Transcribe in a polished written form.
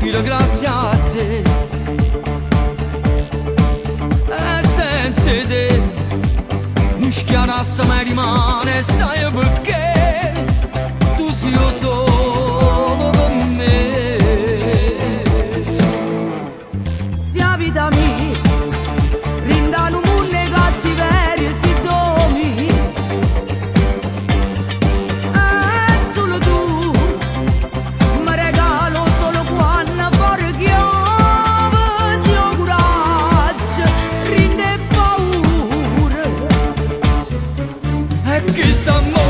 io grazie a te. E senza te non schianassa mai rimane, sai perché tu sei solo per me. Sia vita mia rindano munne cattiverie si domi, solo tu mi regalo solo quando fuori chiove si ho coraggio rinde paura E che s'amore